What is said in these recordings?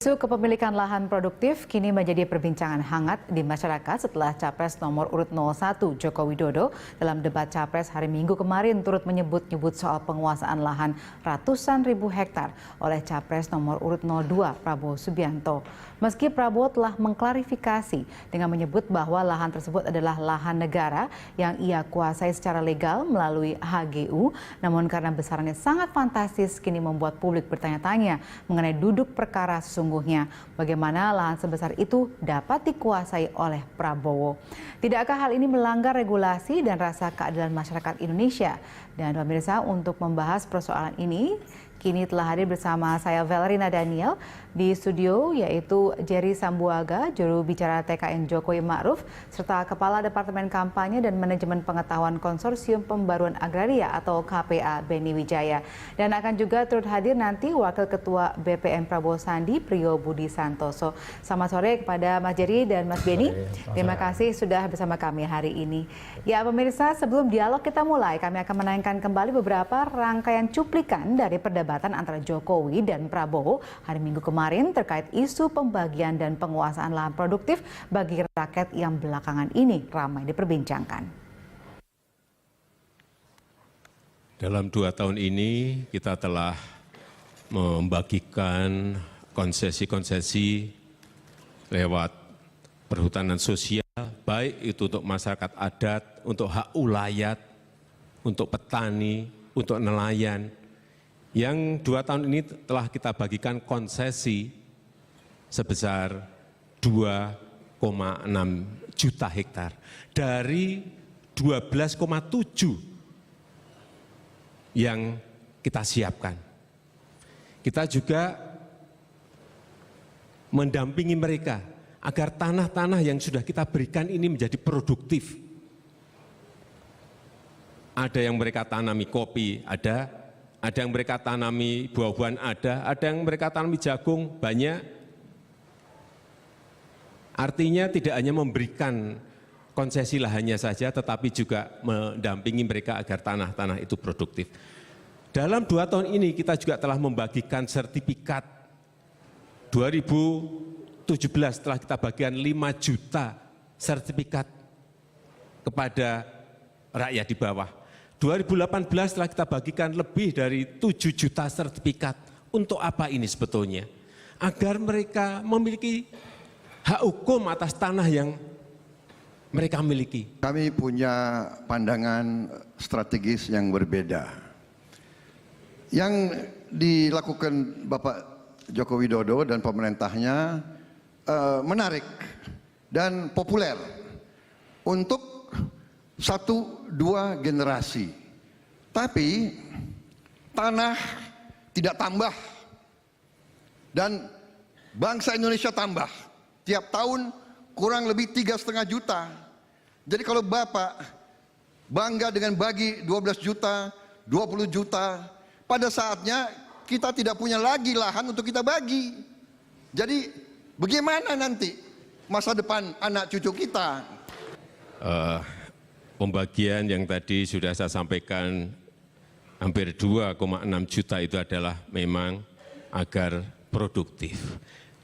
Isu kepemilikan lahan produktif kini menjadi perbincangan hangat di masyarakat setelah Capres nomor urut 01 Joko Widodo dalam debat Capres hari Minggu kemarin turut menyebut-nyebut soal penguasaan lahan ratusan ribu hektar oleh Capres nomor urut 02 Prabowo Subianto. Meski Prabowo telah mengklarifikasi dengan menyebut bahwa lahan tersebut adalah lahan negara yang ia kuasai secara legal melalui HGU, namun karena besarannya sangat fantastis kini membuat publik bertanya-tanya mengenai duduk perkara sesungguhnya bagaimana lahan sebesar itu dapat dikuasai oleh Prabowo. Tidakkah hal ini melanggar regulasi dan rasa keadilan masyarakat Indonesia? Dan pemirsa, untuk membahas persoalan ini, kini telah hadir bersama saya Valerina Daniel di studio, yaitu Jerry Sambuaga, juru bicara TKN Jokowi Ma'ruf, serta Kepala Departemen Kampanye dan Manajemen Pengetahuan Konsorsium Pembaruan Agraria atau KPA Beni Wijaya. Dan akan juga turut hadir nanti Wakil Ketua BPN Prabowo Sandi, Priyo Budi Santoso. Selamat sore kepada Mas Jerry dan Mas Beni. Terima kasih sudah bersama kami hari ini. Ya pemirsa, sebelum dialog kita mulai, kami akan menayangkan kembali beberapa rangkaian cuplikan dari perdebatan antara Jokowi dan Prabowo hari Minggu kemarin terkait isu pembagian dan penguasaan lahan produktif bagi rakyat yang belakangan ini ramai diperbincangkan. Dalam 2 tahun ini kita telah membagikan konsesi-konsesi lewat perhutanan sosial, baik itu untuk masyarakat adat, untuk hak ulayat, untuk petani, untuk nelayan. Yang 2 tahun ini telah kita bagikan konsesi sebesar 2,6 juta hektar dari 12,7 yang kita siapkan. Kita juga mendampingi mereka agar tanah-tanah yang sudah kita berikan ini menjadi produktif. Ada yang mereka tanami kopi, ada yang mereka tanami buah-buahan, ada yang mereka tanami jagung, banyak. Artinya tidak hanya memberikan konsesi lahannya saja, tetapi juga mendampingi mereka agar tanah-tanah itu produktif. Dalam 2 tahun ini kita juga telah membagikan sertifikat. 2017 telah kita bagikan 5 juta sertifikat kepada rakyat di bawah. 2018 telah kita bagikan lebih dari 7 juta sertifikat. Untuk apa ini sebetulnya? Agar mereka memiliki hak hukum atas tanah yang mereka miliki. Kami punya pandangan strategis yang berbeda. Yang dilakukan Bapak Joko Widodo dan pemerintahnya menarik dan populer untuk 1-2 generasi, tapi tanah tidak tambah dan bangsa Indonesia tambah. Tiap tahun kurang lebih 3,5 juta. Jadi kalau Bapak bangga dengan bagi 12 juta, 20 juta, pada saatnya kita tidak punya lagi lahan untuk kita bagi. Jadi bagaimana nanti masa depan anak cucu kita? Pembagian yang tadi sudah saya sampaikan hampir 2,6 juta itu adalah memang agar produktif.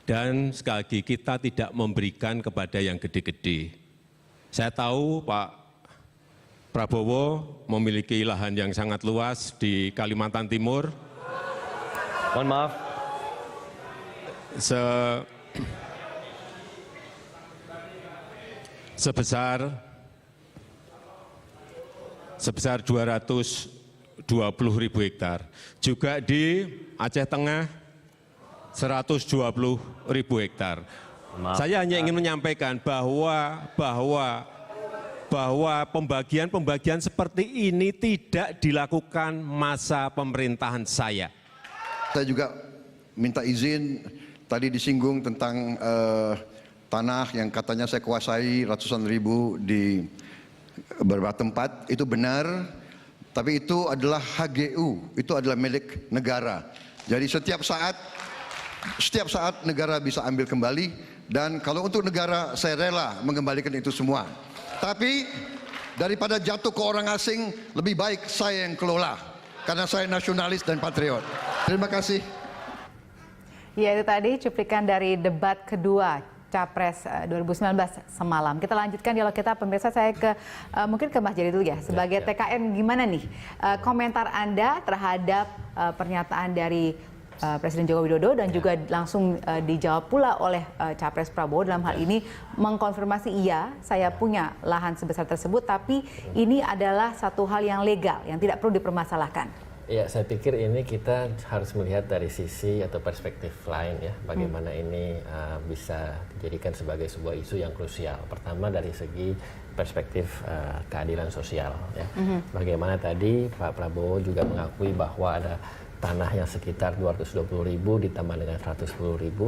Dan sekali lagi kita tidak memberikan kepada yang gede-gede. Saya tahu Pak Prabowo memiliki lahan yang sangat luas di Kalimantan Timur. Mohon maaf. Sebesar 220.000 hektar. Juga di Aceh Tengah 120.000 hektar. Saya hanya ingin menyampaikan bahwa pembagian seperti ini tidak dilakukan masa pemerintahan saya. Saya juga minta izin, tadi disinggung tentang tanah yang katanya saya kuasai ratusan ribu di beberapa tempat. Itu benar, tapi itu adalah HGU, itu adalah milik negara. Jadi setiap saat negara bisa ambil kembali, dan kalau untuk negara saya rela mengembalikan itu semua. Tapi daripada jatuh ke orang asing, lebih baik saya yang kelola, karena saya nasionalis dan patriot. Terima kasih. Ya, itu tadi cuplikan dari debat kedua Capres 2019 semalam. Kita lanjutkan dialog kita, pemirsa. Saya mungkin ke Mas Jerry dulu ya. Sebagai TKN, gimana nih komentar Anda terhadap pernyataan dari Presiden Joko Widodo dan juga langsung dijawab pula oleh Capres Prabowo dalam hal ini mengkonfirmasi iya, saya punya lahan sebesar tersebut, tapi ini adalah satu hal yang legal yang tidak perlu dipermasalahkan. Ya, saya pikir ini kita harus melihat dari sisi atau perspektif lain ya, bagaimana ini bisa dijadikan sebagai sebuah isu yang krusial. Pertama dari segi perspektif keadilan sosial ya. Bagaimana tadi Pak Prabowo juga mengakui bahwa ada tanah yang sekitar 220.000 ditambah dengan 110.000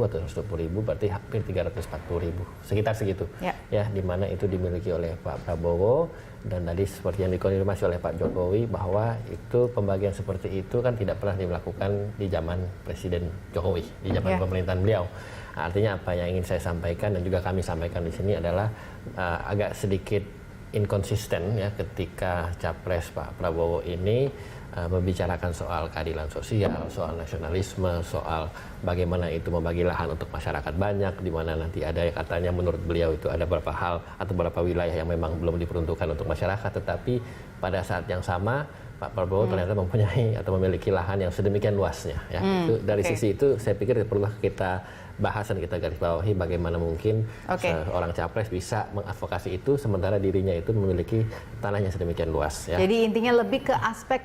atau 120.000 berarti hampir 340.000, sekitar segitu ya, di mana itu dimiliki oleh Pak Prabowo. Dan tadi seperti yang dikonfirmasi oleh Pak Jokowi bahwa itu pembagian seperti itu kan tidak pernah dilakukan di zaman Presiden Jokowi, di zaman pemerintahan beliau. Artinya apa yang ingin saya sampaikan dan juga kami sampaikan di sini adalah agak sedikit inkonsisten ya ketika Capres Pak Prabowo ini membicarakan soal keadilan sosial, soal nasionalisme, soal bagaimana itu membagi lahan untuk masyarakat banyak, di mana nanti ada yang katanya menurut beliau itu ada beberapa hal atau beberapa wilayah yang memang belum diperuntukkan untuk masyarakat, tetapi pada saat yang sama Pak Prabowo ternyata mempunyai atau memiliki lahan yang sedemikian luasnya. Ya. Itu, dari sisi itu saya pikir perlu kita bahas dan kita garis bawahi bagaimana mungkin seorang capres bisa mengadvokasi itu sementara dirinya itu memiliki tanahnya sedemikian luas. Ya. Jadi intinya lebih ke aspek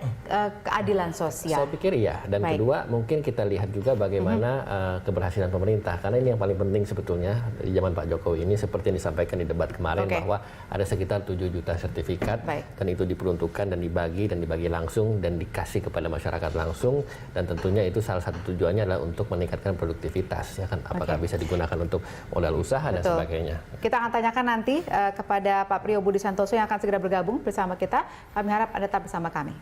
keadilan sosial. Saya pikir iya. Dan kedua mungkin kita lihat juga bagaimana keberhasilan pemerintah. Karena ini yang paling penting sebetulnya di zaman Pak Jokowi ini seperti yang disampaikan di debat kemarin bahwa ada sekitar 7 juta sertifikat dan itu diperuntukkan dan dibagi langsung dan dikasih kepada masyarakat langsung, dan tentunya itu salah satu tujuannya adalah untuk meningkatkan produktivitas ya kan. Apakah bisa digunakan untuk modal usaha dan sebagainya. Kita akan tanyakan nanti kepada Pak Priyo Budi Santoso yang akan segera bergabung bersama kita. Kami harap Anda tetap bersama kami.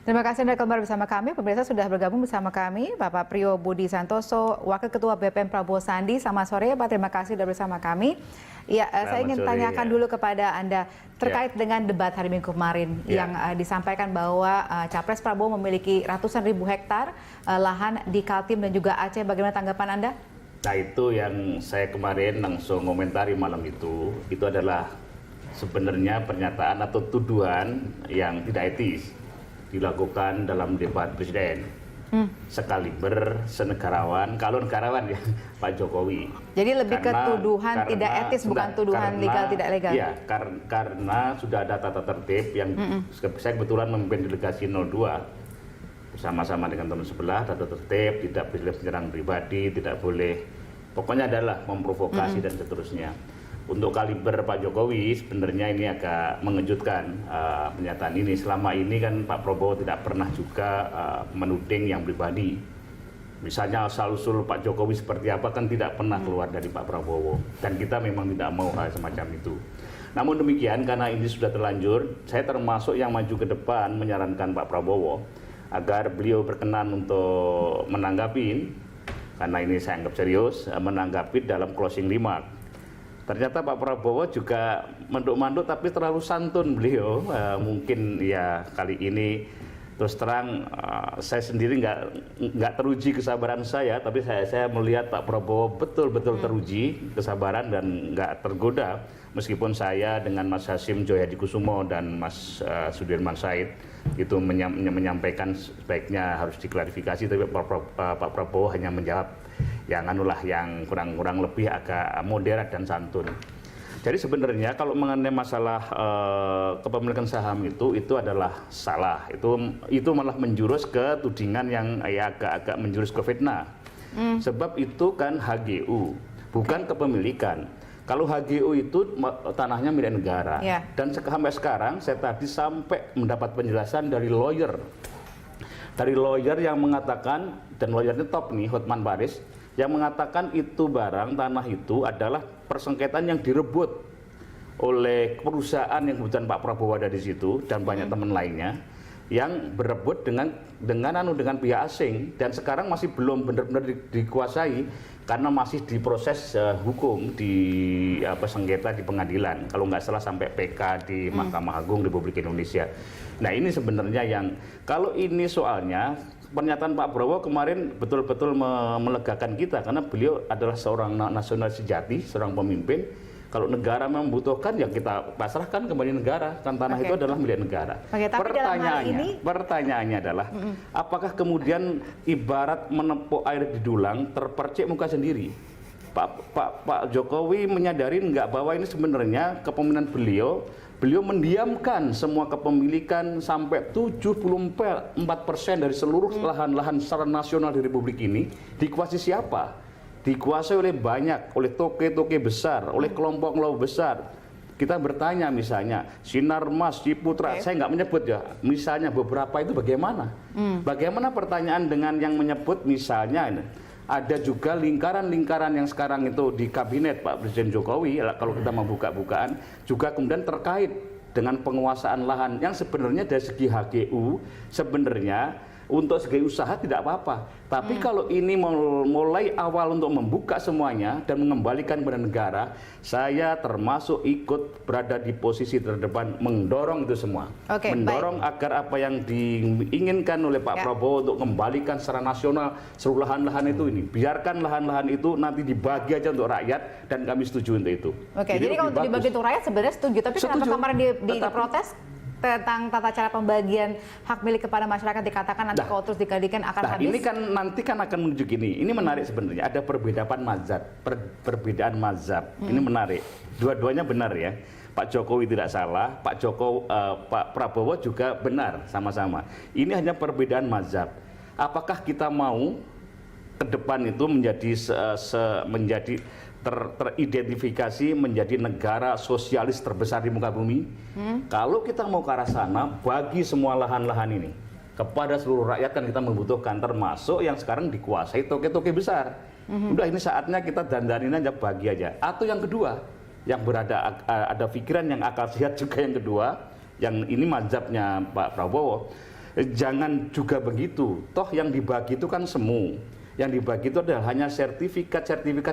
Terima kasih Anda kembali bersama kami. Pemirsa sudah bergabung bersama kami Bapak Priyo Budi Santoso, Wakil Ketua BPM Prabowo Sandi. Selamat sore Pak, terima kasih sudah bersama kami. Ya, saya ingin tanyakan dulu kepada Anda terkait dengan debat hari Minggu kemarin yang disampaikan bahwa Capres Prabowo memiliki ratusan ribu hektar lahan di Kaltim dan juga Aceh. Bagaimana tanggapan Anda? Nah, itu yang saya kemarin langsung komentari malam itu adalah sebenarnya pernyataan atau tuduhan yang tidak etis dilakukan dalam debat presiden. Sekaliber senegarawan, kalau negarawan ya Pak Jokowi. Jadi lebih ke tuduhan tidak etis, bukan tuduhan legal tidak legal. Iya, karena sudah ada tata tertib yang saya kebetulan memimpin delegasi 02 bersama-sama dengan teman sebelah, tata tertib, tidak boleh menyerang pribadi, tidak boleh, pokoknya adalah memprovokasi dan seterusnya. Untuk kaliber Pak Jokowi sebenarnya ini agak mengejutkan pernyataan ini. Selama ini kan Pak Prabowo tidak pernah juga menuding yang pribadi. Misalnya asal-usul Pak Jokowi seperti apa kan tidak pernah keluar dari Pak Prabowo. Dan kita memang tidak mau hal semacam itu. Namun demikian karena ini sudah terlanjur, saya termasuk yang maju ke depan menyarankan Pak Prabowo agar beliau berkenan untuk menanggapi, karena ini saya anggap serius, menanggapi dalam closing remark. Ternyata Pak Prabowo juga manduk-manduk tapi terlalu santun beliau. Mungkin ya kali ini terus terang saya sendiri nggak teruji kesabaran saya, tapi saya melihat Pak Prabowo betul-betul teruji kesabaran dan nggak tergoda. Meskipun saya dengan Mas Hasim Joyhadikusumo dan Mas Sudirman Said itu menyampaikan sebaiknya harus diklarifikasi, tapi Pak Prabowo hanya menjawab yang anulah yang kurang lebih agak moderat dan santun. Jadi sebenarnya kalau mengenai masalah kepemilikan saham itu adalah salah. Itu malah menjurus ke tudingan yang ya agak menjurus ke fitnah. Sebab itu kan HGU, bukan kepemilikan. Kalau HGU itu tanahnya milik negara. Dan sampai sekarang saya tadi sampai mendapat penjelasan dari lawyer. Dari lawyer yang mengatakan, dan lawyernya top nih, Hotman Paris, yang mengatakan itu barang tanah itu adalah persengketaan yang direbut oleh perusahaan yang kebetulan Pak Prabowo ada di situ dan banyak teman lainnya, yang berebut dengan pihak asing, dan sekarang masih belum benar-benar dikuasai karena masih diproses hukum di sengketa di pengadilan, kalau nggak salah sampai PK di Mahkamah Agung Republik Indonesia. Nah ini sebenarnya yang, kalau ini soalnya pernyataan Pak Prabowo kemarin betul-betul melegakan kita, karena beliau adalah seorang nasionalis sejati, seorang pemimpin. Kalau negara membutuhkan, ya kita pasrahkan kembali negara, kan tanah itu adalah milik negara. Tapi Pertanyaannya adalah, apakah kemudian ibarat menepuk air di dulang, terpercik muka sendiri? Pak Jokowi menyadari nggak bahwa ini sebenarnya kepemimpinan beliau mendiamkan semua kepemilikan sampai 74% dari seluruh lahan-lahan secara nasional di Republik ini dikuasai siapa? Dikuasai oleh banyak, oleh toke-toke besar, oleh kelompok-kelompok besar. Kita bertanya misalnya, Sinarmas, Ciputra, saya nggak menyebut ya, misalnya beberapa itu bagaimana? Bagaimana pertanyaan dengan yang menyebut misalnya, ada juga lingkaran-lingkaran yang sekarang itu di kabinet Pak Presiden Jokowi, kalau kita membuka-bukaan, juga kemudian terkait dengan penguasaan lahan yang sebenarnya dari segi HGU, sebenarnya untuk segi usaha tidak apa-apa. Tapi kalau ini mulai awal untuk membuka semuanya dan mengembalikan kepada negara, saya termasuk ikut berada di posisi terdepan mendorong itu semua. Mendorong agar apa yang diinginkan oleh Pak Prabowo untuk kembalikan secara nasional seluruh lahan-lahan itu ini. Biarkan lahan-lahan itu nanti dibagi aja untuk rakyat, dan kami setuju untuk itu. Jadi kalau dibagi untuk rakyat sebenarnya setuju. Tapi kenapa kemarin diprotes? Tentang tata cara pembagian hak milik kepada masyarakat dikatakan nanti kalau terus dikalikan akan habis. Ini kan nanti akan menuju gini. Ini menarik sebenarnya. Ada perbedaan mazhab. Ini menarik. Dua-duanya benar ya. Pak Jokowi tidak salah. Pak Prabowo juga benar sama-sama. Ini hanya perbedaan mazhab. Apakah kita mau ke depan itu menjadi teridentifikasi menjadi negara sosialis terbesar di muka bumi? Kalau kita mau ke arah sana, bagi semua lahan-lahan ini kepada seluruh rakyat kan kita membutuhkan, termasuk yang sekarang dikuasai toke-toke besar. Udah ini saatnya kita dandanin aja, bagi aja. Atau yang kedua, yang ada pikiran yang akal sehat juga yang kedua, yang ini mazhabnya Pak Prabowo, jangan juga begitu. Toh yang dibagi itu kan semu. Yang dibagi itu adalah hanya sertifikat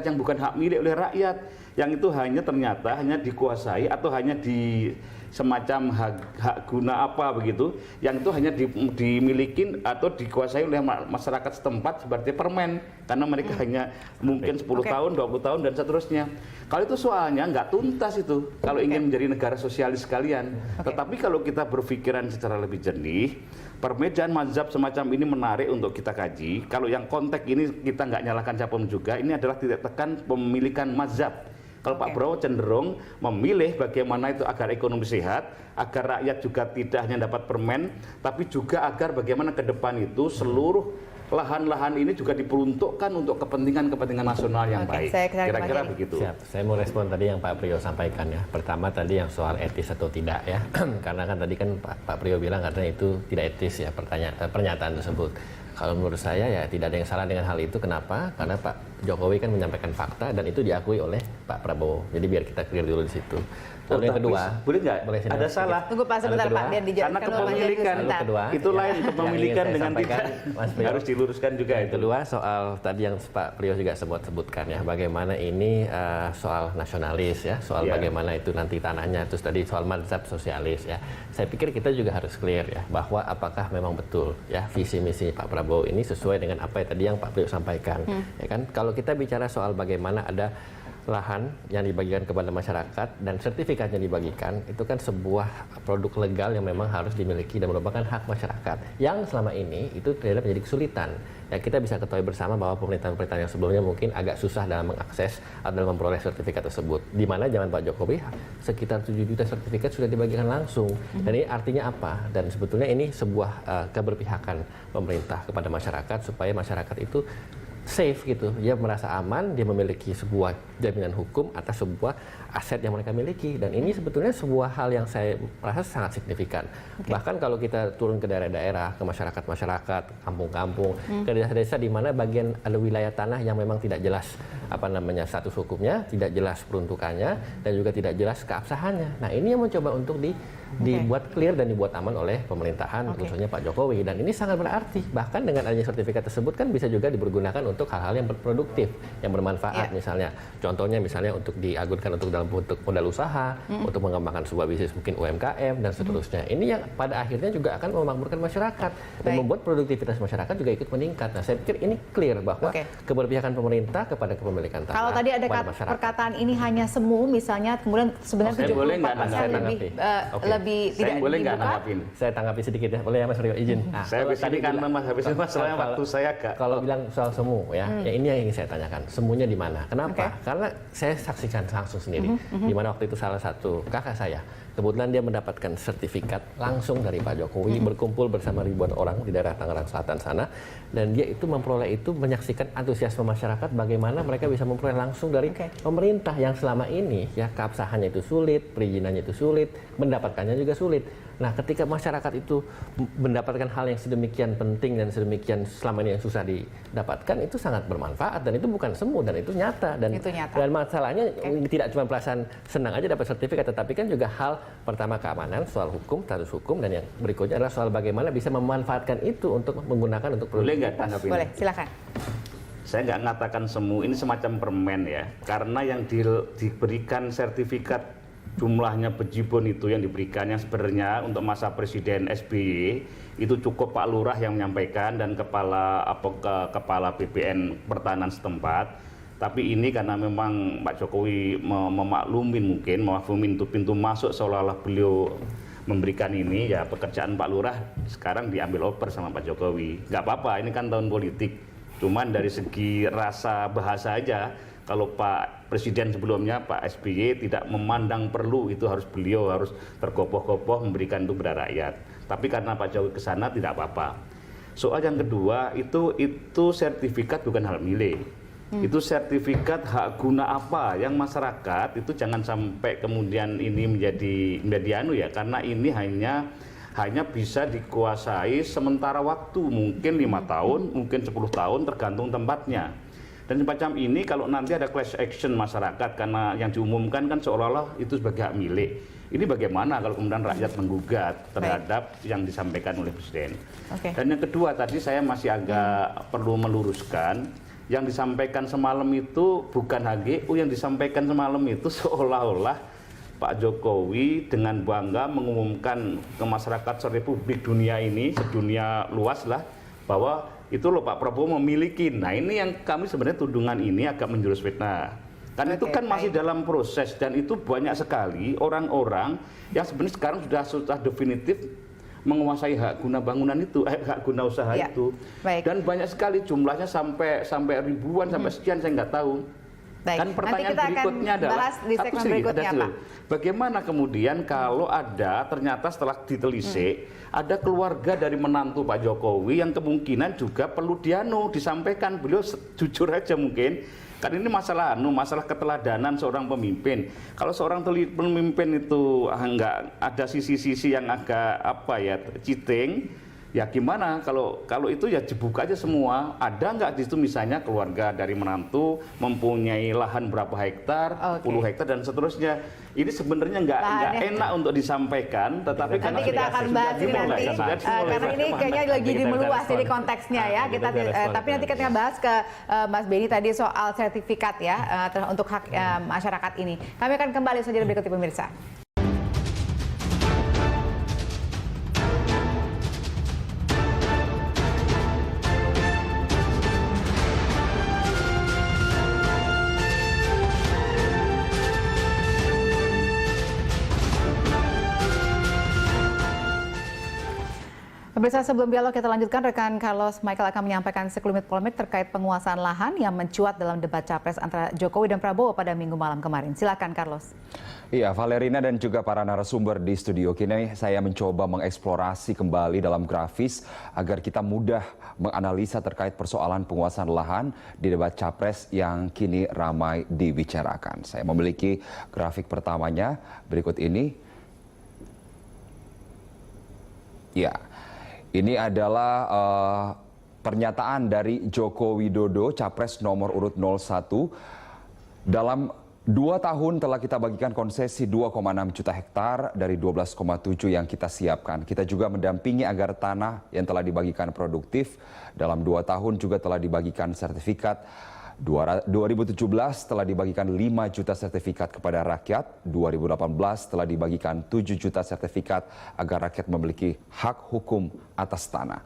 yang bukan hak milik oleh rakyat, yang itu ternyata hanya dikuasai atau hanya di semacam hak guna apa begitu, yang itu hanya dimiliki atau dikuasai oleh masyarakat setempat seperti permen, karena mereka hanya mungkin 10 tahun, 20 tahun dan seterusnya. Kalau itu soalnya nggak tuntas itu kalau ingin menjadi negara sosialis sekalian. Tetapi kalau kita berpikiran secara lebih jernih, perbedaan mazhab semacam ini menarik untuk kita kaji. Kalau yang konteks ini kita nggak nyalakan siapapun juga, ini adalah titik tekan pemilikan mazhab. Kalau Pak Prabowo cenderung memilih bagaimana itu agar ekonomi sehat, agar rakyat juga tidak hanya dapat permen, tapi juga agar bagaimana ke depan itu seluruh lahan-lahan ini juga diperuntukkan untuk kepentingan nasional yang baik. Kira-kira begitu. Siap. Saya mau respon tadi yang Pak Priyo sampaikan ya. Pertama tadi yang soal etis atau tidak ya. Karena kan tadi kan Pak Priyo bilang katanya itu tidak etis ya pernyataan tersebut. Kalau menurut saya ya tidak ada yang salah dengan hal itu. Kenapa? Karena Pak Jokowi kan menyampaikan fakta dan itu diakui oleh Pak Prabowo. Jadi biar kita clear dulu di situ. Lalu yang kedua, boleh nggak? Ada salah. Tunggu Pak sebentar Pak, biar dijelaskan. Karena kepemilikan itu lain, kepemilikan dengan tidak. Harus diluruskan juga. Yang kedua soal tadi yang Pak Priyo juga sempat sebutkan ya, bagaimana ini soal nasionalis ya, soal bagaimana itu nanti tanahnya, terus tadi soal mazhab sosialis ya. Saya pikir kita juga harus clear ya, bahwa apakah memang betul ya visi misi Pak Prabowo ini sesuai dengan apa yang tadi yang Pak Priyo sampaikan. Ya kan, kalau kita bicara soal bagaimana ada lahan yang dibagikan kepada masyarakat dan sertifikatnya dibagikan, itu kan sebuah produk legal yang memang harus dimiliki dan merupakan hak masyarakat yang selama ini itu tidak menjadi kesulitan. Ya, kita bisa ketahui bersama bahwa pemerintahan-pemerintahan yang sebelumnya mungkin agak susah dalam mengakses atau memperoleh sertifikat tersebut. Di mana zaman Pak Jokowi sekitar 7 juta sertifikat sudah dibagikan langsung. Dan ini artinya apa? Dan sebetulnya ini sebuah keberpihakan pemerintah kepada masyarakat supaya masyarakat itu safe gitu, dia merasa aman, dia memiliki sebuah jaminan hukum atas sebuah aset yang mereka miliki, dan ini sebetulnya sebuah hal yang saya rasa sangat signifikan. Bahkan kalau kita turun ke daerah-daerah, ke masyarakat-masyarakat, kampung-kampung, ke desa-desa di mana bagian ada wilayah tanah yang memang tidak jelas status hukumnya, tidak jelas peruntukannya, dan juga tidak jelas keabsahannya. Nah, ini yang mencoba untuk dibuat clear dan dibuat aman oleh pemerintahan, khususnya Pak Jokowi. Dan ini sangat berarti. Bahkan dengan adanya sertifikat tersebut kan bisa juga dipergunakan untuk hal-hal yang produktif, yang bermanfaat. Misalnya, contohnya misalnya untuk diagunkan untuk dalam bentuk modal usaha, untuk mengembangkan sebuah bisnis mungkin UMKM dan seterusnya. Ini yang pada akhirnya juga akan memakmurkan masyarakat dan membuat produktivitas masyarakat juga ikut meningkat. Nah, saya pikir ini clear bahwa keberpihakan pemerintah kepada kepemilikan tanah. Kalau tadi ada perkataan ini hanya semu, misalnya kemudian sebenarnya 74% lebih saya tidak boleh nggak dibuka. nanggapin? Saya tanggapi sedikit ya, boleh ya Mas Rio, izin. Saya tadi kan habisnya masalahnya waktu saya agak. Kalau bilang soal semu ya, ya ini yang ingin saya tanyakan. Semunya di mana? Kenapa? Karena saya saksikan langsung sendiri. Di mana waktu itu salah satu kakak saya, kebetulan dia mendapatkan sertifikat langsung dari Pak Jokowi, berkumpul bersama ribuan orang di daerah Tangerang Selatan sana, dan dia itu memperoleh itu, menyaksikan antusiasme masyarakat bagaimana mereka bisa memperoleh langsung dari pemerintah yang selama ini ya keabsahannya itu sulit, perizinannya itu sulit, mendapatkannya juga sulit. Nah, ketika masyarakat itu mendapatkan hal yang sedemikian penting dan sedemikian selama ini yang susah didapatkan, itu sangat bermanfaat dan itu bukan semu dan itu nyata. Dan masalahnya tidak cuma perasaan senang aja dapat sertifikat, tetapi kan juga hal pertama keamanan, soal hukum, status hukum, dan yang berikutnya adalah soal bagaimana bisa memanfaatkan itu untuk menggunakan untuk Boleh nggak tanggapin? Boleh, silakan. Saya nggak mengatakan semu, ini semacam permen ya. Karena yang diberikan sertifikat jumlahnya bejibun itu yang diberikan, yang sebenarnya untuk masa Presiden SBY itu cukup Pak Lurah yang menyampaikan dan kepala BPN pertahanan setempat. Tapi ini karena memang Pak Jokowi memafhumin pintu masuk, seolah-olah beliau memberikan ini, ya pekerjaan Pak Lurah sekarang diambil over sama Pak Jokowi. Nggak apa-apa, ini kan tahun politik. Cuman dari segi rasa bahasa aja, kalau Pak Presiden sebelumnya, Pak SBY tidak memandang perlu, itu beliau harus tergopoh-gopoh memberikan itu kepada rakyat. Tapi karena Pak Jokowi ke sana tidak apa-apa. Soal yang kedua, itu sertifikat bukan hal milik. Itu sertifikat hak guna apa yang masyarakat itu jangan sampai kemudian ini menjadi anu ya, karena ini hanya bisa dikuasai sementara waktu, mungkin 5 tahun, mungkin 10 tahun, tergantung tempatnya. Dan semacam ini kalau nanti ada class action masyarakat karena yang diumumkan kan seolah-olah itu sebagai hak milik. Ini bagaimana kalau kemudian rakyat menggugat terhadap yang disampaikan oleh Presiden. Dan yang kedua tadi saya masih agak perlu meluruskan, yang disampaikan semalam itu bukan HGU, yang disampaikan semalam itu seolah-olah Pak Jokowi dengan bangga mengumumkan ke masyarakat serepublik dunia ini, sedunia luas lah, bahwa itu loh Pak Prabowo memiliki. Nah, ini yang kami sebenarnya tudungan ini agak menjurus fitnah. Karena itu kan masih dalam proses dan itu banyak sekali orang-orang yang sebenarnya sekarang sudah definitif menguasai hak guna bangunan itu, hak guna usaha itu. Dan banyak sekali jumlahnya sampai ribuan, sampai sekian saya nggak tahu. Kan pertanyaan berikutnya adalah bagaimana kemudian kalau ternyata setelah ditelisik ada keluarga dari menantu Pak Jokowi yang kemungkinan juga perlu disampaikan, beliau jujur aja mungkin, kan ini masalah keteladanan seorang pemimpin. Kalau seorang pemimpin itu nggak ada sisi-sisi yang agak cheating, ya gimana kalau itu ya dibuka aja semua. Ada nggak di situ misalnya keluarga dari menantu mempunyai lahan berapa hektar, puluh hektar dan seterusnya. Ini sebenarnya nggak enak untuk disampaikan, tetapi nanti kita akan bahas ini nanti karena ini kayaknya lagi meluas jadi konteksnya ya. Tapi nanti kita bahas ke Mas Benny tadi soal sertifikat ya untuk hak masyarakat ini. Kami akan kembali saja berikut pemirsa. Pemirsa, sebelum dialog kita lanjutkan, rekan Carlos Michael akan menyampaikan sekelumit polemik terkait penguasaan lahan yang mencuat dalam debat capres antara Jokowi dan Prabowo pada Minggu malam kemarin. Silakan Carlos. Iya, Valerina dan juga para narasumber di studio. Kini saya mencoba mengeksplorasi kembali dalam grafis agar kita mudah menganalisa terkait persoalan penguasaan lahan di debat capres yang kini ramai dibicarakan. Saya memiliki grafik pertamanya berikut ini. Ya. Ini adalah pernyataan dari Joko Widodo, Capres nomor urut 01. Dalam 2 tahun telah kita bagikan konsesi 2,6 juta hektar dari 12,7 yang kita siapkan. Kita juga mendampingi agar tanah yang telah dibagikan produktif. Dalam 2 tahun juga telah dibagikan sertifikat. 2017 telah dibagikan 5 juta sertifikat kepada rakyat, 2018 telah dibagikan 7 juta sertifikat agar rakyat memiliki hak hukum atas tanah.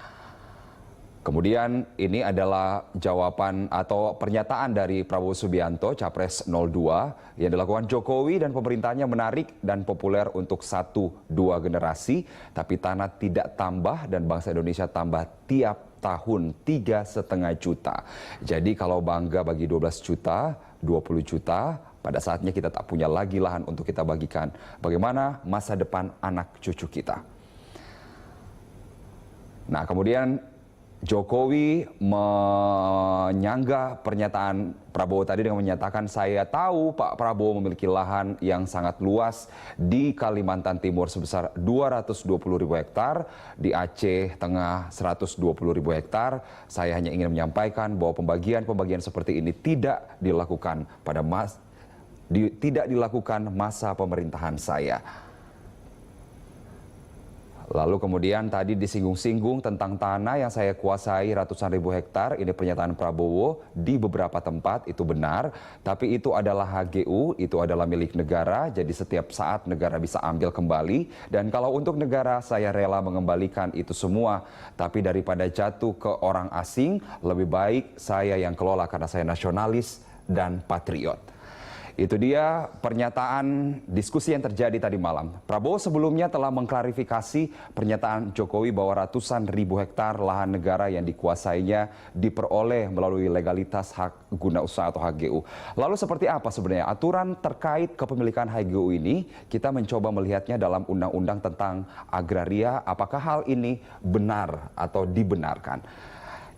Kemudian ini adalah jawaban atau pernyataan dari Prabowo Subianto, Capres 02, yang dilakukan Jokowi dan pemerintahnya menarik dan populer untuk 1-2 generasi, tapi tanah tidak tambah dan bangsa Indonesia tambah tiap tahun 3,5 juta. Jadi kalau bangga bagi 12 juta, 20 juta, pada saatnya kita tak punya lagi lahan untuk kita bagikan. Bagaimana masa depan anak cucu kita? Nah, kemudian Jokowi menyanggah pernyataan Prabowo tadi dengan menyatakan, saya tahu Pak Prabowo memiliki lahan yang sangat luas di Kalimantan Timur sebesar 220.000 hektar, di Aceh Tengah 120.000 hektar. Saya hanya ingin menyampaikan bahwa pembagian seperti ini tidak dilakukan masa pemerintahan saya. Lalu kemudian tadi disinggung-singgung tentang tanah yang saya kuasai ratusan ribu hektar. Ini pernyataan Prabowo di beberapa tempat, itu benar. Tapi itu adalah HGU, itu adalah milik negara. Jadi setiap saat negara bisa ambil kembali. Dan kalau untuk negara, saya rela mengembalikan itu semua. Tapi daripada jatuh ke orang asing, lebih baik saya yang kelola karena saya nasionalis dan patriot. Itu dia pernyataan diskusi yang terjadi tadi malam. Prabowo sebelumnya telah mengklarifikasi pernyataan Jokowi bahwa ratusan ribu hektar lahan negara yang dikuasainya diperoleh melalui legalitas hak guna usaha atau HGU. Lalu seperti apa sebenarnya aturan terkait kepemilikan HGU ini? Kita mencoba melihatnya dalam undang-undang tentang agraria. Apakah hal ini benar atau dibenarkan?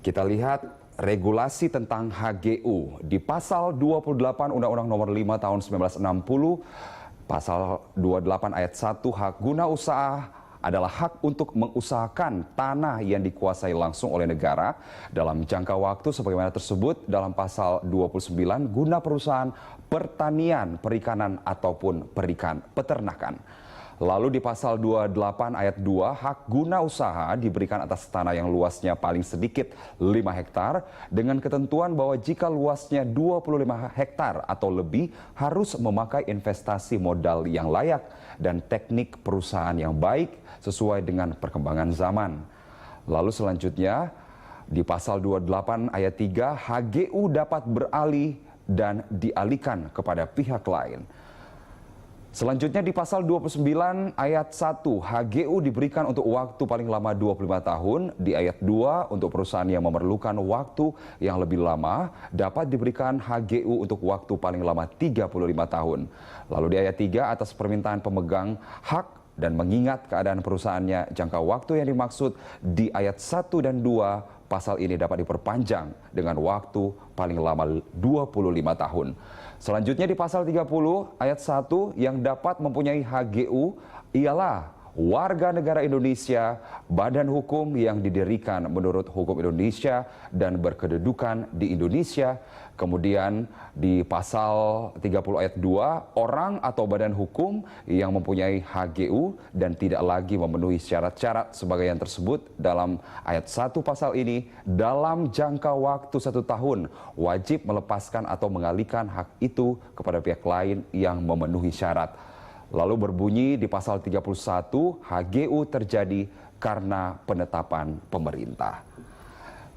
Kita lihat regulasi tentang HGU di pasal 28 Undang-Undang Nomor 5 Tahun 1960, pasal 28 ayat 1, hak guna usaha adalah hak untuk mengusahakan tanah yang dikuasai langsung oleh negara dalam jangka waktu sebagaimana tersebut dalam pasal 29 guna perusahaan pertanian, perikanan ataupun peternakan. Lalu di pasal 28 ayat 2, hak guna usaha diberikan atas tanah yang luasnya paling sedikit 5 hektar dengan ketentuan bahwa jika luasnya 25 hektar atau lebih harus memakai investasi modal yang layak dan teknik perusahaan yang baik sesuai dengan perkembangan zaman. Lalu selanjutnya di pasal 28 ayat 3, HGU dapat beralih dan dialihkan kepada pihak lain. Selanjutnya di pasal 29 ayat 1, HGU diberikan untuk waktu paling lama 25 tahun. Di ayat 2, untuk perusahaan yang memerlukan waktu yang lebih lama, dapat diberikan HGU untuk waktu paling lama 35 tahun. Lalu di ayat 3, atas permintaan pemegang hak dan mengingat keadaan perusahaannya, jangka waktu yang dimaksud di ayat 1 dan 2, pasal ini dapat diperpanjang dengan waktu paling lama 25 tahun. Selanjutnya di pasal 30 ayat 1 yang dapat mempunyai HGU ialah warga negara Indonesia, badan hukum yang didirikan menurut hukum Indonesia dan berkedudukan di Indonesia. Kemudian di pasal 30 ayat 2, orang atau badan hukum yang mempunyai HGU dan tidak lagi memenuhi syarat-syarat sebagai yang tersebut dalam ayat 1 pasal ini dalam jangka waktu 1 tahun wajib melepaskan atau mengalihkan hak itu kepada pihak lain yang memenuhi syarat. Lalu berbunyi di pasal 31, HGU terjadi karena penetapan pemerintah.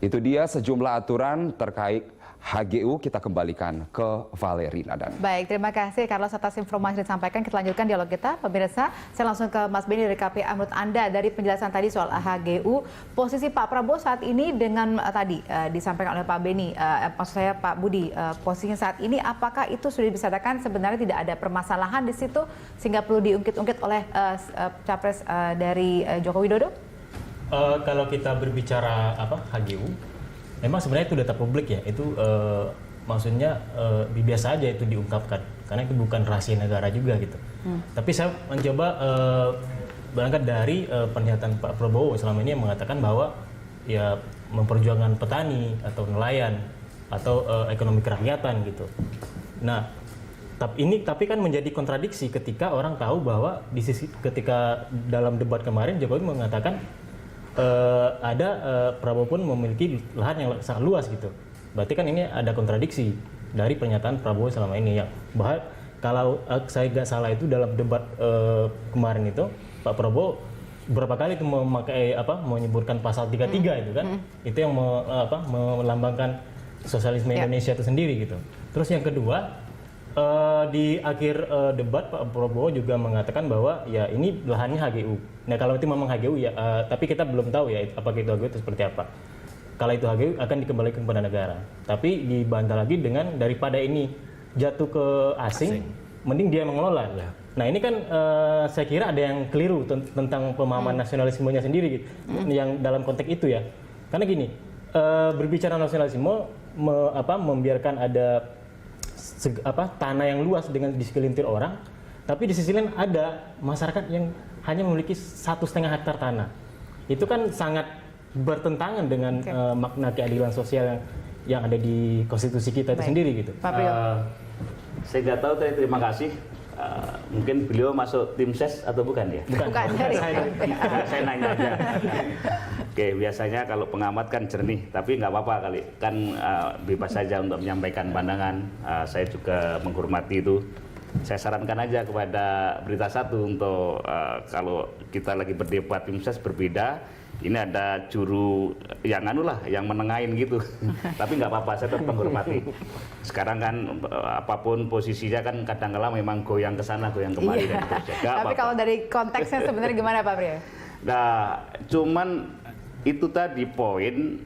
Itu dia sejumlah aturan terkait HGU. Kita kembalikan ke Valerina. Baik, terima kasih Carlos atas informasi yang disampaikan. Kita lanjutkan dialog kita. Pemirsa, saya langsung ke Mas Beni dari KPA. Menurut Anda dari penjelasan tadi soal HGU, posisi Pak Prabowo saat ini dengan tadi disampaikan oleh Pak Beni, maksud saya Pak Budi, posisinya saat ini apakah itu sudah disadakan sebenarnya tidak ada permasalahan di situ sehingga perlu diungkit-ungkit oleh capres dari Joko Widodo? Kalau kita berbicara HGU, memang sebenarnya itu data publik ya, itu maksudnya biasa aja itu diungkapkan karena itu bukan rahasia negara juga gitu. Tapi saya mencoba berangkat dari pernyataan Pak Prabowo selama ini yang mengatakan bahwa ya memperjuangkan petani atau nelayan atau ekonomi kerakyatan gitu. Nah, tapi kan menjadi kontradiksi ketika orang tahu bahwa ketika dalam debat kemarin Jokowi mengatakan Prabowo pun memiliki lahan yang sangat luas gitu. Berarti kan ini ada kontradiksi dari pernyataan Prabowo selama ini, yang bahwa kalau saya nggak salah itu dalam debat kemarin itu Pak Prabowo berapa kali itu menyebutkan pasal 33 itu kan, itu yang melambangkan sosialisme Indonesia itu sendiri gitu. Terus yang kedua, di akhir debat Pak Prabowo juga mengatakan bahwa ya ini lahannya HGU. Nah kalau itu memang HGU ya, tapi kita belum tahu ya apakah itu HGU itu seperti apa. Kalau itu HGU akan dikembalikan kepada negara. Tapi dibantah lagi dengan daripada ini jatuh ke asing. Mending dia mengelola. Nah ini kan saya kira ada yang keliru tentang pemahaman nasionalismenya sendiri gitu. Yang dalam konteks itu ya. Karena gini, berbicara nasionalisme membiarkan ada tanah yang luas dengan di segelintir orang, tapi di sisi lain ada masyarakat yang hanya memiliki 1,5 hektar tanah. Itu kan sangat bertentangan dengan makna keadilan sosial yang ada di konstitusi kita itu sendiri gitu. Pak Priyo. Saya nggak tahu, terima kasih. Mungkin beliau masuk tim ses atau bukan ya? Bukan. Saya nanya aja. Oke, biasanya kalau pengamat kan jernih, tapi nggak apa-apa kali. Kan bebas saja untuk menyampaikan pandangan. Saya juga menghormati itu. Saya sarankan aja kepada Berita Satu untuk kalau kita lagi berdebat tim ses berbeda, ini ada juru yang yang menengahin gitu. Tapi nggak apa-apa, saya tetap menghormati. Sekarang kan apapun posisinya kan kadang-kala memang goyang ke sana, goyang kemari dan seterusnya. Tapi kalau dari konteksnya sebenarnya gimana Pak Priyo? Nah, cuman itu tadi poin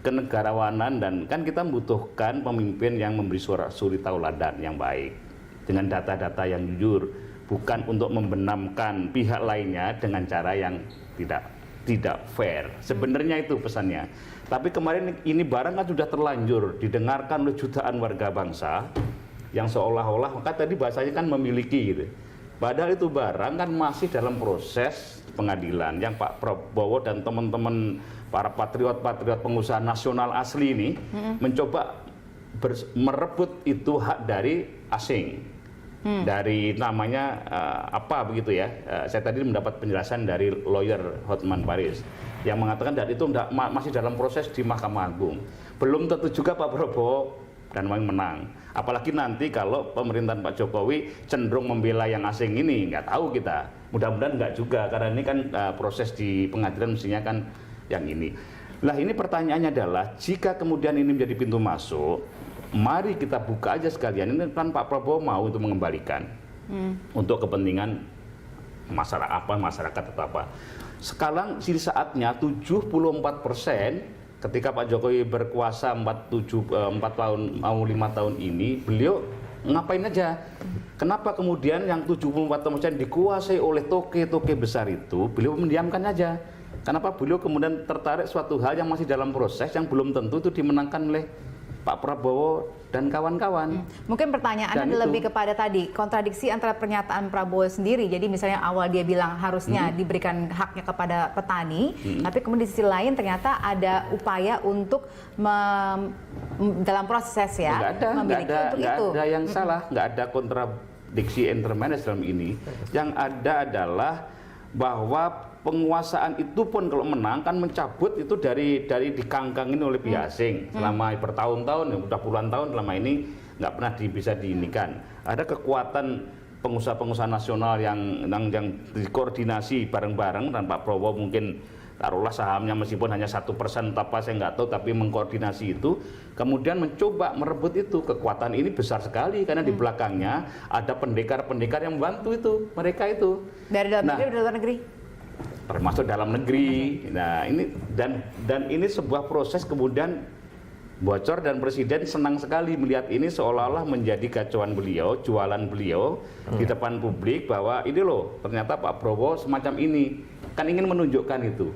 kenegarawanan, dan kan kita membutuhkan pemimpin yang memberi suri tauladan yang baik dengan data-data yang jujur, bukan untuk membenamkan pihak lainnya dengan cara yang tidak fair. Sebenarnya itu pesannya. Tapi kemarin ini barang kan sudah terlanjur didengarkan oleh jutaan warga bangsa yang seolah-olah, maka tadi bahasanya kan memiliki gitu. Padahal itu barang kan masih dalam proses pengadilan yang Pak Prabowo dan teman-teman para patriot-patriot pengusaha nasional asli ini mencoba merebut itu hak dari asing. Dari namanya apa begitu ya. Saya tadi mendapat penjelasan dari lawyer Hotman Paris yang mengatakan dan itu masih dalam proses di Mahkamah Agung. Belum tentu juga Pak Prabowo dan menang. Apalagi nanti kalau pemerintahan Pak Jokowi cenderung membela yang asing ini, nggak tahu kita. Mudah-mudahan nggak juga, karena ini kan proses di pengadilan mestinya kan yang ini. Lah ini pertanyaannya adalah, jika kemudian ini menjadi pintu masuk, mari kita buka aja sekalian. Ini kan Pak Prabowo mau untuk mengembalikan untuk kepentingan masyarakat atau apa. Sekarang sih saatnya 74% ketika Pak Jokowi berkuasa 4 tahun, mau 5 tahun ini, beliau ngapain aja? Kenapa kemudian yang 74% dikuasai oleh toke-toke besar itu, beliau mendiamkan aja? Kenapa beliau kemudian tertarik suatu hal yang masih dalam proses, yang belum tentu itu dimenangkan oleh Pak Prabowo dan kawan-kawan. Mungkin pertanyaannya lebih kepada tadi kontradiksi antara pernyataan Prabowo sendiri. Jadi misalnya awal dia bilang harusnya diberikan haknya kepada petani, tapi kemudian di sisi lain ternyata ada upaya untuk dalam proses ya memiliki untuk itu. Nggak ada yang salah, nggak ada kontradiksi intermenes dalam ini. Yang ada adalah bahwa penguasaan itu pun kalau menang kan mencabut itu dari dikangkangin oleh pihak asing selama bertahun-tahun, ya udah puluhan tahun selama ini nggak pernah bisa diinikan. Ada kekuatan pengusaha-pengusaha nasional yang dikoordinasi bareng-bareng, dan Pak Prabowo mungkin taruhlah sahamnya meskipun hanya 1% apa saya nggak tahu, tapi mengkoordinasi itu, kemudian mencoba merebut itu. Kekuatan ini besar sekali karena di belakangnya ada pendekar-pendekar yang membantu itu, mereka itu dari dalam negeri, dari luar negeri, termasuk dalam negeri. Nah ini dan ini sebuah proses kemudian bocor, dan Presiden senang sekali melihat ini seolah-olah menjadi kacauan beliau, jualan beliau di depan publik, bahwa ini loh ternyata Pak Prabowo semacam ini, kan ingin menunjukkan itu.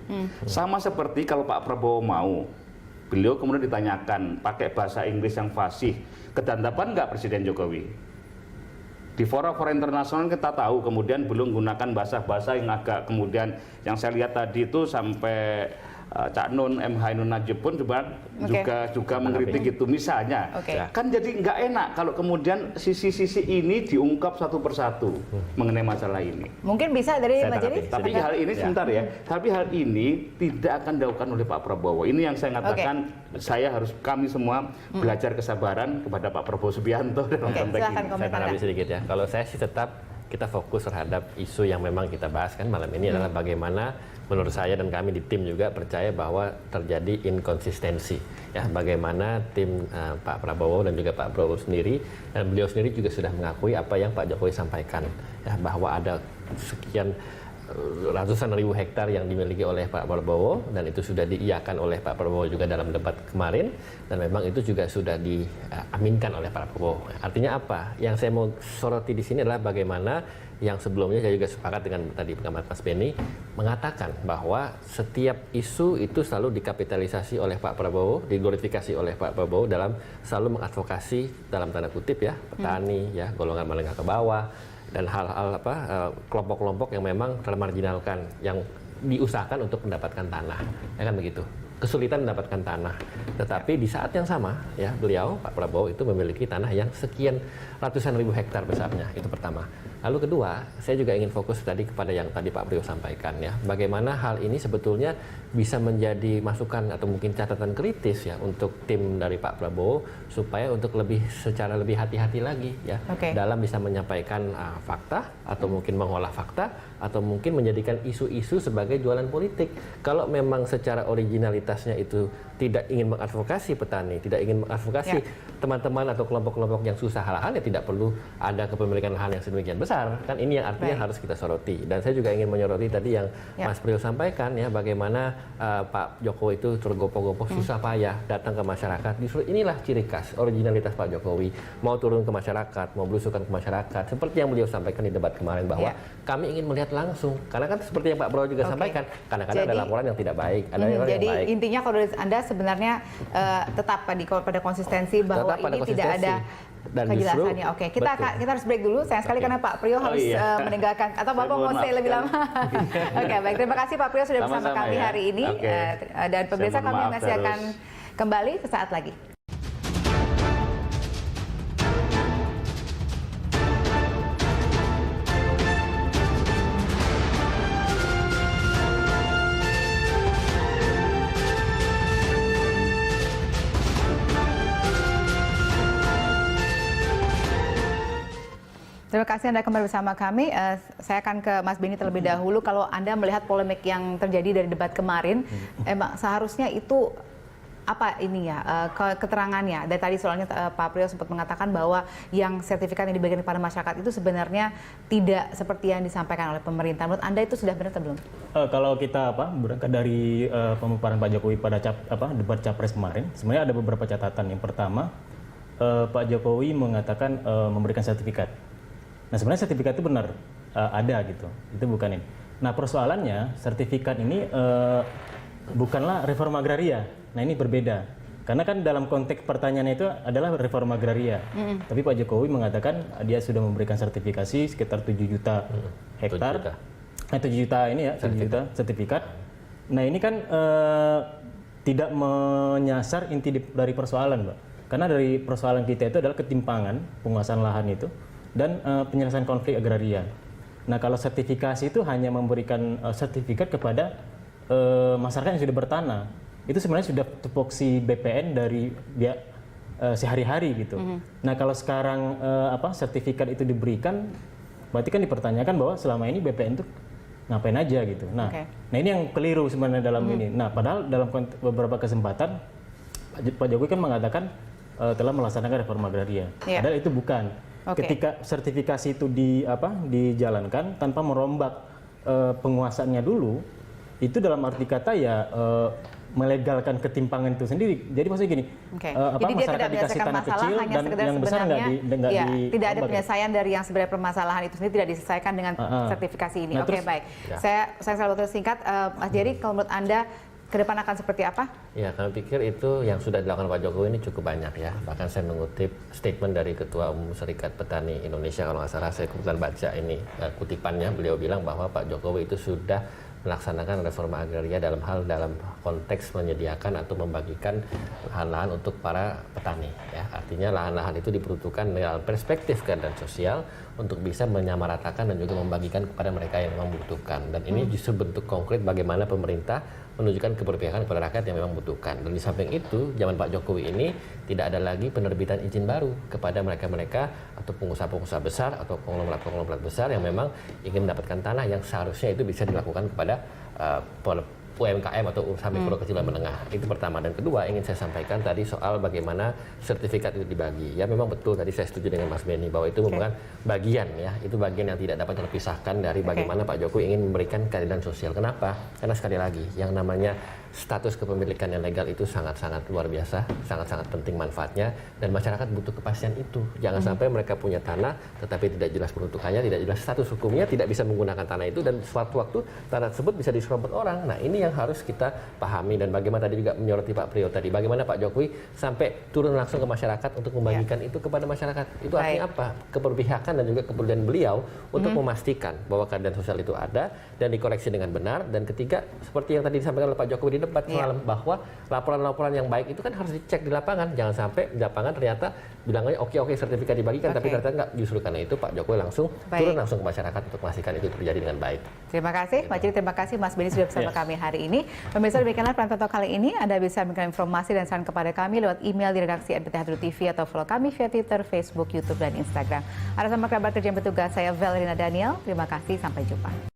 Sama seperti kalau Pak Prabowo mau, beliau kemudian ditanyakan pakai bahasa Inggris yang fasih, kedandapan nggak Presiden Jokowi? Di fora-fora internasional kita tahu kemudian belum menggunakan bahasa-bahasa yang agak kemudian, yang saya lihat tadi itu sampai Cak Nun, M. Hainun Najib pun juga mengkritik itu misalnya. Kan jadi nggak enak kalau kemudian sisi-sisi ini diungkap satu persatu mengenai masalah ini. Mungkin bisa dari Mas Jerry. Tapi hal ini sebentar ya. Tapi hal ini tidak akan dilakukan oleh Pak Prabowo. Ini yang saya katakan, kami semua belajar kesabaran kepada Pak Prabowo Subianto dalam konteks ini. Saya tanggapi sedikit ya. Kalau saya sih tetap kita fokus terhadap isu yang memang kita bahas kan malam ini adalah bagaimana menurut saya dan kami di tim juga percaya bahwa terjadi inkonsistensi ya, bagaimana tim Pak Prabowo dan juga Pak Prabowo sendiri dan beliau sendiri juga sudah mengakui apa yang Pak Jokowi sampaikan ya, bahwa ada sekian ratusan ribu hektar yang dimiliki oleh Pak Prabowo dan itu sudah diiyakan oleh Pak Prabowo juga dalam debat kemarin dan memang itu juga sudah diaminkan oleh Pak Prabowo. Artinya apa? Yang saya mau soroti di sini adalah bagaimana yang sebelumnya saya juga sepakat dengan tadi pengamat Mas Benny mengatakan bahwa setiap isu itu selalu dikapitalisasi oleh Pak Prabowo, diglorifikasi oleh Pak Prabowo dalam selalu mengadvokasi dalam tanda kutip ya petani ya, golongan menengah ke bawah dan hal-hal kelompok-kelompok yang memang termarginalkan yang diusahakan untuk mendapatkan tanah ya kan begitu, kesulitan mendapatkan tanah, tetapi di saat yang sama ya beliau Pak Prabowo itu memiliki tanah yang sekian ratusan ribu hektar besarnya. Itu pertama. Lalu kedua, saya juga ingin fokus tadi kepada yang tadi Pak Priyo sampaikan ya, bagaimana hal ini sebetulnya bisa menjadi masukan atau mungkin catatan kritis ya untuk tim dari Pak Prabowo supaya untuk secara lebih hati-hati lagi ya dalam bisa menyampaikan fakta atau mungkin mengolah fakta atau mungkin menjadikan isu-isu sebagai jualan politik. Kalau memang secara originalitasnya itu tidak ingin mengadvokasi petani, tidak ingin mengadvokasi teman-teman atau kelompok-kelompok yang susah lahan, ya tidak perlu ada kepemilikan lahan yang sedemikian besar. Kan ini yang artinya harus kita soroti. Dan saya juga ingin menyoroti tadi yang Mas Priyo sampaikan ya, bagaimana Pak Jokowi itu tergopoh-gopoh susah payah datang ke masyarakat. Justru inilah ciri khas originalitas Pak Jokowi, mau turun ke masyarakat, mau belusukan ke masyarakat, seperti yang beliau sampaikan di debat kemarin bahwa kami ingin melihat langsung. Karena kan seperti yang Pak Prabowo juga sampaikan, kadang-kadang ada laporan yang tidak baik, ada yang jadi baik. Intinya kalau dari Anda sebenarnya tetap pada konsistensi bahwa ini tidak ada dan kejelasannya. Oke, kita harus break dulu. Sayang sekali karena Pak Priyo harus meninggalkan, atau Bapak mau stay lebih lama. Oke, baik. Terima kasih Pak Priyo sudah bersama kami hari ini. Dan pemirsa, kami masih akan kembali sesaat lagi. Terima kasih Anda kembali bersama kami. Saya akan ke Mas Benny terlebih dahulu. Kalau Anda melihat polemik yang terjadi dari debat kemarin, emang seharusnya itu apa ini ya keterangannya? Dari tadi soalnya Pak Priyo sempat mengatakan bahwa yang sertifikat yang diberikan kepada masyarakat itu sebenarnya tidak seperti yang disampaikan oleh pemerintah. Menurut Anda itu sudah benar atau belum? Kalau kita berangkat dari pemaparan Pak Jokowi pada debat Capres kemarin, sebenarnya ada beberapa catatan. Yang pertama, Pak Jokowi mengatakan memberikan sertifikat. Nah sebenarnya sertifikat itu benar ada gitu, itu bukan ini. Nah persoalannya sertifikat ini bukanlah reforma agraria. Nah ini berbeda, karena kan dalam konteks pertanyaannya itu adalah reforma agraria. Tapi Pak Jokowi mengatakan dia sudah memberikan sertifikasi sekitar 7 juta hektar. 7 juta ini ya, 7 juta sertifikat. Nah ini kan tidak menyasar inti dari persoalan, Mbak. Karena dari persoalan kita itu adalah ketimpangan penguasaan lahan itu dan penyelesaian konflik agraria. Nah kalau sertifikasi itu hanya memberikan sertifikat kepada masyarakat yang sudah bertanah, itu sebenarnya sudah tupoksi BPN dari dia sehari-hari gitu. Nah kalau sekarang sertifikat itu diberikan, berarti kan dipertanyakan bahwa selama ini BPN itu ngapain aja gitu. Nah ini yang keliru sebenarnya dalam ini. Nah padahal dalam beberapa kesempatan Pak Jokowi kan mengatakan telah melaksanakan reforma agraria. Padahal itu bukan. Ketika sertifikasi itu dijalankan tanpa merombak penguasaannya dulu, itu dalam arti kata ya melegalkan ketimpangan itu sendiri. Jadi maksudnya gini, jadi masyarakat dikasih tanah kecil dan yang besar tidak ada penyelesaian dari yang sebenarnya permasalahan itu sendiri tidak diselesaikan dengan sertifikasi ini. Nah, Oke, baik. Saya selalu singkat, Mas Jerry, kalau menurut Anda ke depan akan seperti apa? Ya, kami pikir itu yang sudah dilakukan Pak Jokowi ini cukup banyak ya. Bahkan saya mengutip statement dari Ketua Umum Serikat Petani Indonesia, kalau nggak salah saya kebetulan baca ini kutipannya, beliau bilang bahwa Pak Jokowi itu sudah melaksanakan reforma agraria dalam konteks menyediakan atau membagikan lahan-lahan untuk para petani. Ya. Artinya lahan-lahan itu diperuntukkan dalam perspektif keadilan sosial untuk bisa menyamaratakan dan juga membagikan kepada mereka yang membutuhkan. Dan ini justru bentuk konkret bagaimana pemerintah menunjukkan keberpihakan kepada rakyat yang memang membutuhkan. Dan di samping itu, zaman Pak Jokowi ini tidak ada lagi penerbitan izin baru kepada mereka-mereka atau pengusaha-pengusaha besar atau konglomerat-konglomerat besar yang memang ingin mendapatkan tanah yang seharusnya itu bisa dilakukan kepada UMKM atau usaha mikro kecil dan menengah. Itu pertama. Dan kedua, ingin saya sampaikan tadi soal bagaimana sertifikat itu dibagi. Ya memang betul tadi saya setuju dengan Mas Benny bahwa itu merupakan bagian ya, itu bagian yang tidak dapat terpisahkan dari bagaimana Pak Jokowi ingin memberikan keadilan sosial. Kenapa? Karena sekali lagi yang namanya status kepemilikan yang legal itu sangat-sangat luar biasa, sangat-sangat penting manfaatnya, dan masyarakat butuh kepastian itu. Jangan sampai mereka punya tanah tetapi tidak jelas peruntukannya, tidak jelas status hukumnya, tidak bisa menggunakan tanah itu, dan suatu waktu tanah tersebut bisa diserobot orang. Nah ini yang harus kita pahami, dan bagaimana tadi juga menyoroti Pak Priyo tadi, bagaimana Pak Jokowi sampai turun langsung ke masyarakat untuk membagikan itu kepada masyarakat. Itu artinya apa? Keberpihakan dan juga kepedulian beliau untuk memastikan bahwa keadilan sosial itu ada dan dikoreksi dengan benar. Dan ketiga, seperti yang tadi disampaikan oleh Pak Jokowi di debat semalam, bahwa laporan-laporan yang baik itu kan harus dicek di lapangan. Jangan sampai di lapangan ternyata bilangnya oke sertifikat dibagikan, tapi ternyata enggak. Justru karena itu Pak Jokowi turun langsung ke masyarakat untuk memastikan itu terjadi dengan baik. Terima kasih Pak Cili, terima kasih Mas Benny sudah bersama kami hari ini. Pemirsa, demikianlah Pantau kali ini. Anda bisa memberikan informasi dan saran kepada kami lewat email di redaksi @bth.tv atau follow kami via Twitter, Facebook, YouTube, dan Instagram. Atas nama kerabat kerja yang bertugas, saya Valerina Daniel. Terima kasih, sampai jumpa.